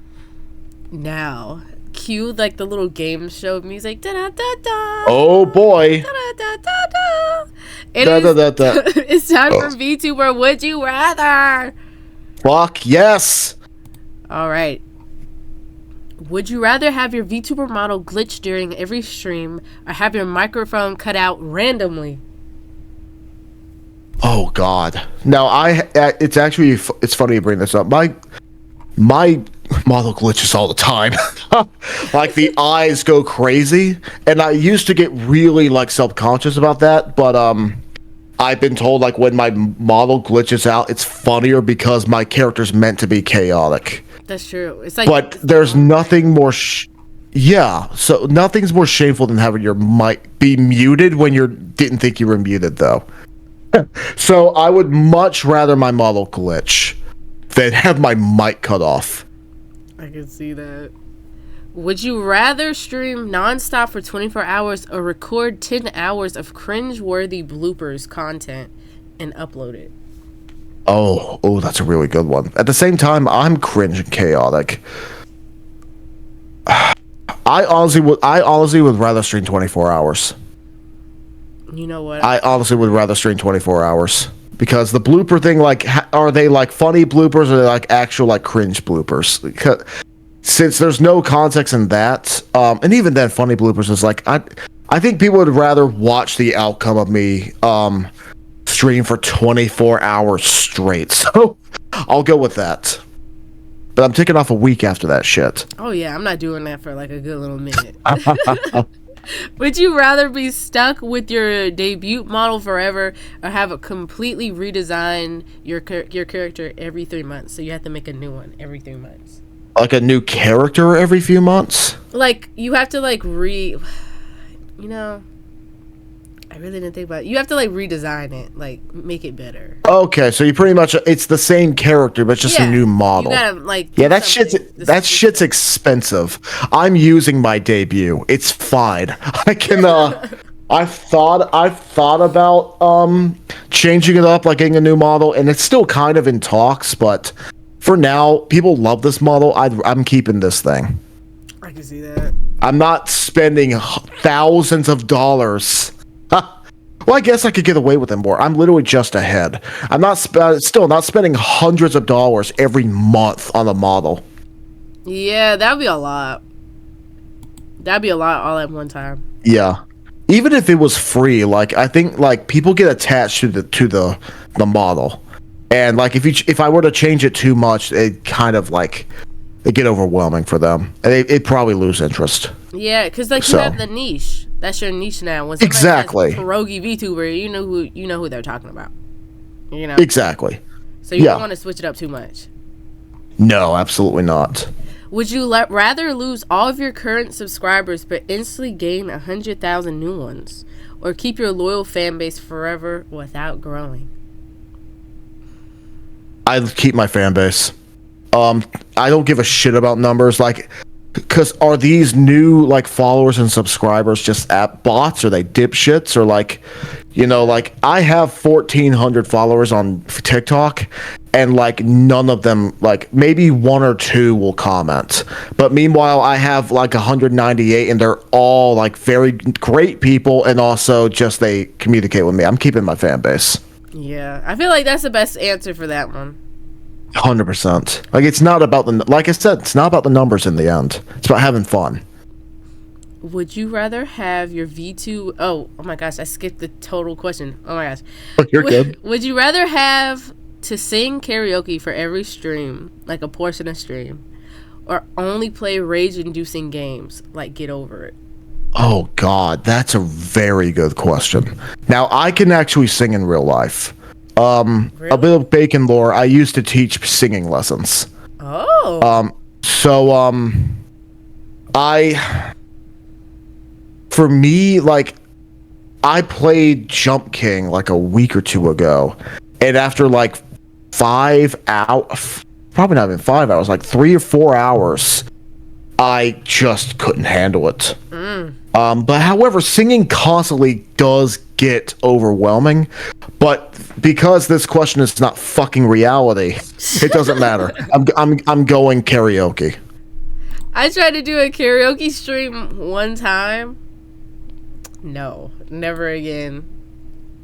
Now, cue like the little game show music. Da da da da. Oh boy. Da da da da da. It's time for VTuber Would You Rather. Fuck yes. All right. Would you rather have your VTuber model glitch during every stream or have your microphone cut out randomly? Oh God! Now it's funny you bring this up. My model glitches all the time. Like, the eyes go crazy, and I used to get really like self-conscious about that. But I've been told, like, when my model glitches out, it's funnier because my character's meant to be chaotic. That's true. It's like, but there's nothing more. So nothing's more shameful than having your mic be muted when you didn't think you were muted, though. So I would much rather my model glitch than have my mic cut off. I can see that. Would you rather stream nonstop for 24 hours or record 10 hours of cringe-worthy bloopers content and upload it? Oh, that's a really good one. At the same time, I'm cringe and chaotic. I honestly would rather stream 24 hours. You know what? I honestly would rather stream 24 hours. Because the blooper thing, like, are they like funny bloopers or are they like actual like cringe bloopers? since there's no context in that, and even then, funny bloopers is like I think people would rather watch the outcome of me stream for 24 hours straight. So I'll go with that. But I'm taking off a week after that shit. Oh yeah, I'm not doing that for like a good little minute. Would you rather be stuck with your debut model forever, or have it completely redesign your character every 3 months? So you have to make a new one every 3 months. Like a new character every few months? Like you have to like you know, I really didn't think about it. You have to like redesign it, like make it better. Okay, so you pretty much it's the same character but just a new model. You gotta like that shit's expensive. I'm using my debut. It's fine. I can I've thought about changing it up, like getting a new model, and it's still kind of in talks, but for now, people love this model. I'm keeping this thing. I can see that. I'm not spending thousands of dollars. Well, I guess I could get away with it more. I'm literally just ahead. I'm not still not spending hundreds of dollars every month on a model. Yeah, that'd be a lot. That'd be a lot all at one time. Yeah. Even if it was free, like I think like people get attached to the model. And like if I were to change it too much, it kind of like it get overwhelming for them. And it'd probably lose interest. Yeah, because like you have the niche. That's your niche now. When somebody exactly. says pierogi VTuber, you know who they're talking about. You know. Exactly. So you don't want to switch it up too much. No, absolutely not. Would you rather lose all of your current subscribers but instantly gain 100,000 new ones, or keep your loyal fan base forever without growing? I keep my fan base. I don't give a shit about numbers. Like, because are these new like followers and subscribers just app bots? Are they dipshits? Or like, you know, like I have 1,400 followers on TikTok, and like none of them, like maybe one or two will comment. But meanwhile, I have like 198, and they're all like very great people, and also just they communicate with me. I'm keeping my fan base. Yeah, I feel like that's the best answer for that one. 100%. Like it's not about like I said, it's not about the numbers in the end. It's about having fun. Would you rather have your V2? Oh my gosh, I skipped the total question. Oh my gosh. Oh, you're good. Would you rather have to sing karaoke for every stream, like a portion of stream, or only play rage-inducing games, like Get Over It? Oh God, that's a very good question. Now I can actually sing in real life. Really? A bit of bacon lore. I used to teach singing lessons. Oh. For me, like, I played Jump King like a week or two ago, and after like 5 hours, probably not even 5 hours, like 3 or 4 hours, I just couldn't handle it. But however, singing constantly does get overwhelming. But because this question is not fucking reality, it doesn't matter. I'm going karaoke. I tried to do a karaoke stream one time. No, never again.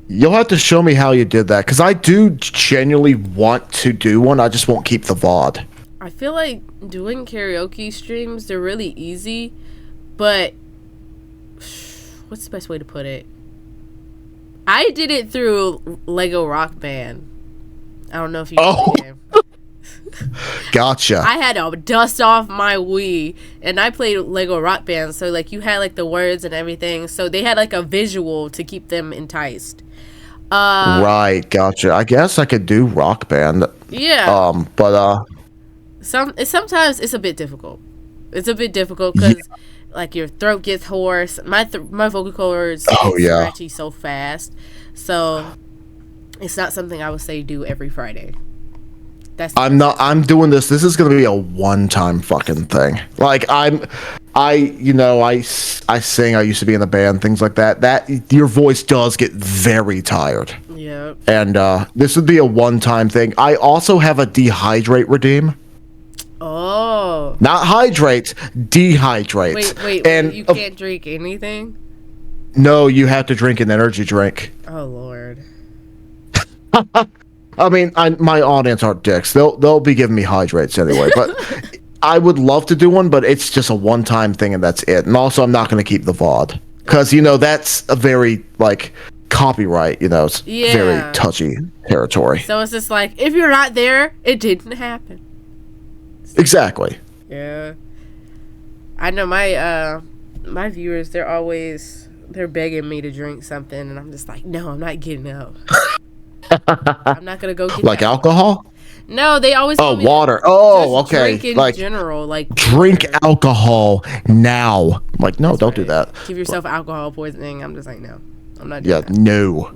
You'll have to show me how you did that, because I do genuinely want to do one. I just won't keep the VOD. I feel like doing karaoke streams, they're really easy, but what's the best way to put it? I did it through Lego Rock Band. I don't know if you know the game. Gotcha. I had to dust off my Wii, and I played Lego Rock Band, so like you had like the words and everything, so they had like a visual to keep them enticed. Right, gotcha. I guess I could do Rock Band. Yeah. But sometimes it's a bit difficult. It's a bit difficult because like your throat gets hoarse. My vocal cords get scratchy so fast, so it's not something I would say do every Friday. I'm doing this. This is gonna be a one-time fucking thing. Like I sing. I used to be in a band, things like that. That your voice does get very tired. Yeah. And this would be a one-time thing. I also have a dehydrate redeem. Oh. Not hydrate, dehydrate. Wait. And you can't drink anything? No, you have to drink an energy drink. Oh Lord. I mean, my audience aren't dicks. They'll be giving me hydrates anyway. But I would love to do one, but it's just a one-time thing and that's it. And also, I'm not going to keep the VOD because that's a very like copyright. It's very Yeah. touchy territory. So it's just like, if you're not there, it didn't happen. Exactly. Yeah. I know my viewers, they're begging me to drink something, and I'm just like, no, I'm not getting up. I'm not gonna go get Like that. alcohol? No, they always Oh, tell me water. to Oh, just okay. drink in Like general, like drink water. alcohol now. I'm like, no, That's don't do right. that. Give yourself alcohol poisoning. I'm just like, no, I'm not Yeah, doing that. no.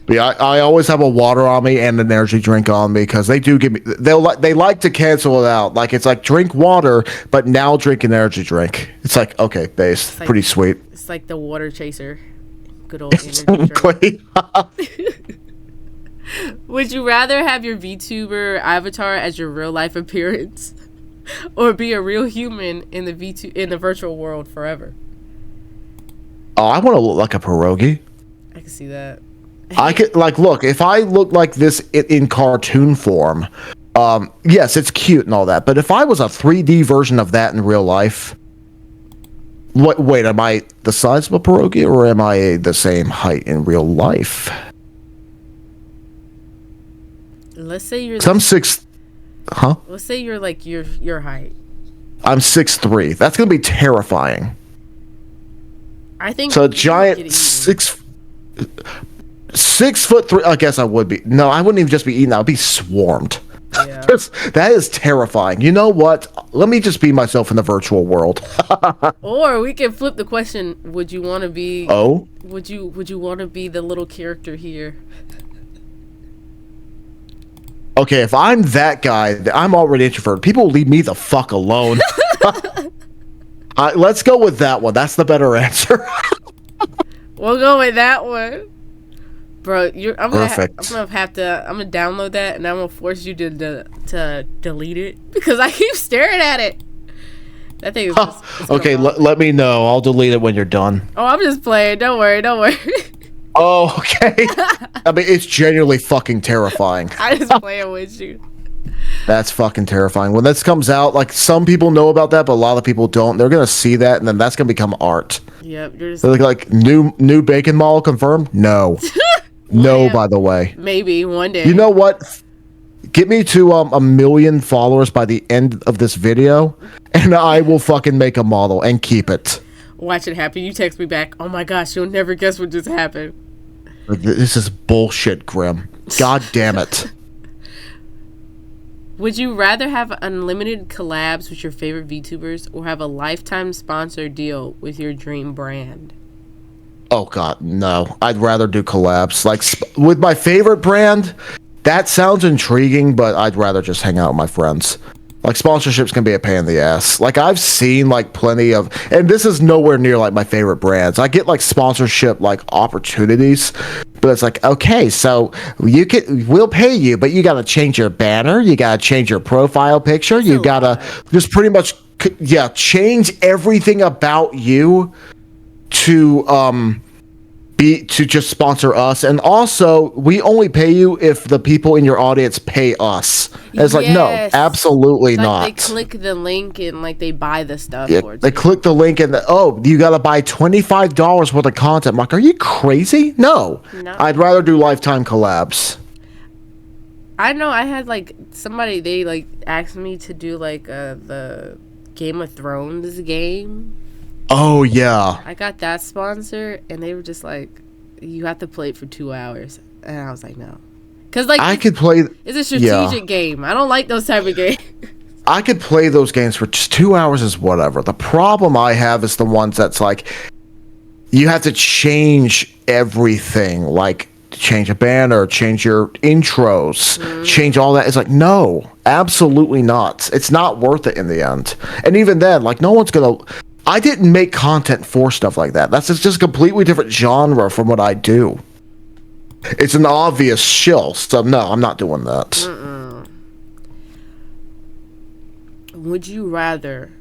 But yeah, I always have a water on me and an energy drink on me because they do give me. They like to cancel it out. Like it's like drink water, but now drink an energy drink. It's like okay, base, It's like, pretty sweet. It's like the water chaser. Good old energy drink. Exactly. Would you rather have your VTuber avatar as your real life appearance, or be a real human in the virtual world forever? Oh, I want to look like a pierogi. I can see that. I could look if I look like this in cartoon form. Yes, it's cute and all that, but if I was a 3D version of that in real life, wait, am I the size of a pierogi or am I the same height in real life? Let's say you're. I'm six. Huh? Let's say you're like your height. I'm 6'3". That's gonna be terrifying. I think So a you would get giant eaten. 6'3". I guess I would be. No, I wouldn't even just be eaten. I'd be swarmed. Yeah. That is terrifying. You know what? Let me just be myself in the virtual world. Or we can flip the question: would you want to be? Oh, Would you want to be the little character here? okay. If I'm that guy, I'm already introverted. People leave me the fuck alone. Let's go with that one. That's the better answer. We'll go with that one. Bro, I'm Perfect. gonna download that and I'm gonna force you to delete it because I keep staring at it. That thing is it's Okay, gonna let me know. I'll delete it when you're done. Oh, I'm just playing. Don't worry. Oh, okay. I mean, it's genuinely fucking terrifying. I just playing with you. That's fucking terrifying. When this comes out, like some people know about that, but a lot of people don't. They're gonna see that, and then that's gonna become art. Yep, you're just They're like new bacon model confirmed? No, no. Yeah. By the way, Maybe one day. you know what? Get me to 1 million followers by the end of this video, and I will fucking make a model and keep it. Watch it happen. You text me back. Oh my gosh, you'll never guess what just happened. Like, this is bullshit, Grim. God damn it. Would you rather have unlimited collabs with your favorite VTubers or have a lifetime sponsor deal with your dream brand? Oh god, no. I'd rather do collabs. Like with my favorite brand, that sounds intriguing, but I'd rather just hang out with my friends. Like sponsorships can be a pain in the ass. Like I've seen like plenty of, and this is nowhere near like my favorite brands. I get like sponsorship like opportunities, but it's like, okay, so we'll pay you, but you got to change your banner, you got to change your profile picture, you got to just pretty much change everything about you to just sponsor us, and also we only pay you if the people in your audience pay us. And it's like, no, Yes. absolutely Like not. they click the link and like they buy the stuff Yeah, for it. they click the link and you gotta buy $25 worth of content. I'm like, are you crazy? No. No. I'd rather do lifetime collabs. I know I had like somebody, they like asked me to do like the Game of Thrones game. Oh yeah. I got that sponsor and they were just like, you have to play it for 2 hours. And I was like, no. Because like I could play. it's a strategic game. I don't like those type of games. I could play those games for just 2 hours is whatever. The problem I have is the ones that's like, you have to change everything, like change a banner, change your intros, change all that. It's like, no, absolutely not. It's not worth it in the end. And even then, like no one's gonna. I didn't make content for stuff like that. That's just a completely different genre from what I do. It's an obvious shill, so no, I'm not doing that. Would you rather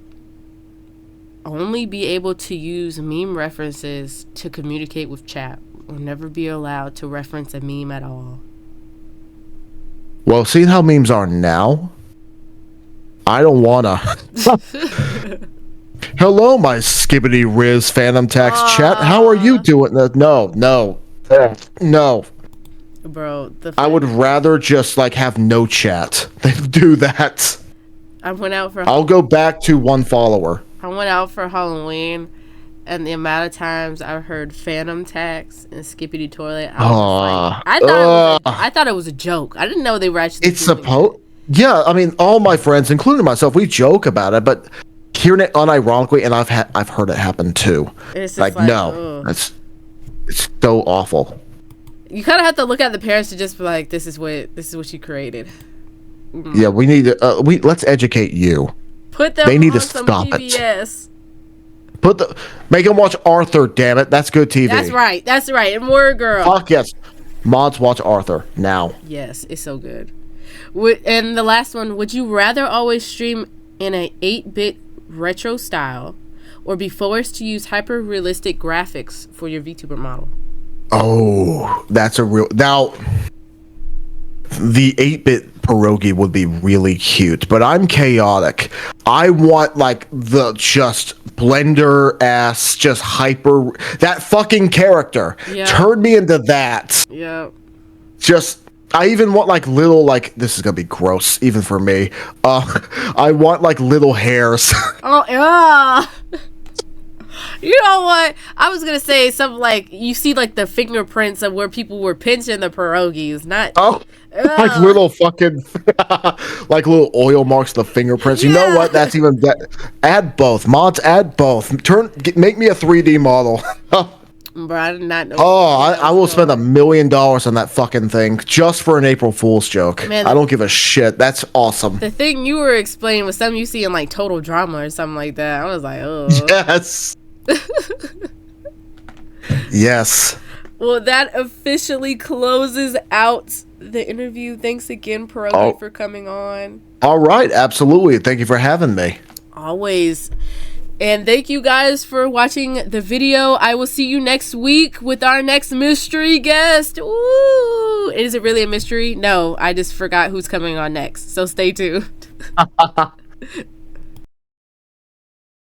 only be able to use meme references to communicate with chat or never be allowed to reference a meme at all? Well, seeing how memes are now, I don't wanna. Hello, my skibbity Riz Phantom Tax chat. How are you doing? No. No. Bro, I would rather just like have no chat than do that. I went out for I'll go back to one follower. I went out for Halloween, and the amount of times I've heard Phantom Tax and Skippity Toilet, I thought it was a joke. I didn't know they were actually. It's supposed. Yeah, I mean, all my friends, including myself, we joke about it, but hearing it unironically, and I've heard it happen too. It's like no, it's so awful. You kind of have to look at the parents to just be like, this is what you created. Yeah, we need to. Let's educate you. Put them. They need to stop PBS. it. Make them watch Arthur. Damn it, that's good TV. That's right. And Word Girl. Fuck yes, mods watch Arthur now. Yes, it's so good. And the last one: would you rather always stream in a 8-bit retro style, or be forced to use hyper realistic graphics for your VTuber model? Oh, that's a real now. The 8-bit pierogi would be really cute, but I'm chaotic. I want like the just Blender ass, just hyper that fucking character. Yeah. Turn me into that. Yeah. I even want like little like this is gonna be gross even for me. I want like little hairs. Oh yeah. You know what? I was gonna say something like you see like the fingerprints of where people were pinching the pierogies, not like little fucking like little oil marks, the fingerprints. Yeah. You know what? That's even better. Add both mods. Add both. Make me a 3D model. Bro, I did not know. I will spend $1 million on that fucking thing just for an April Fool's joke. Man, I don't give a shit. That's awesome. The thing you were explaining was something you see in like Total Drama or something like that. I was like, oh. Yes. Yes. Well, that officially closes out the interview. Thanks again, Pierogi, for coming on. All right, absolutely. Thank you for having me. Always. And thank you guys for watching the video. I will see you next week with our next mystery guest. Ooh, is it really a mystery? No, I just forgot who's coming on next. So stay tuned.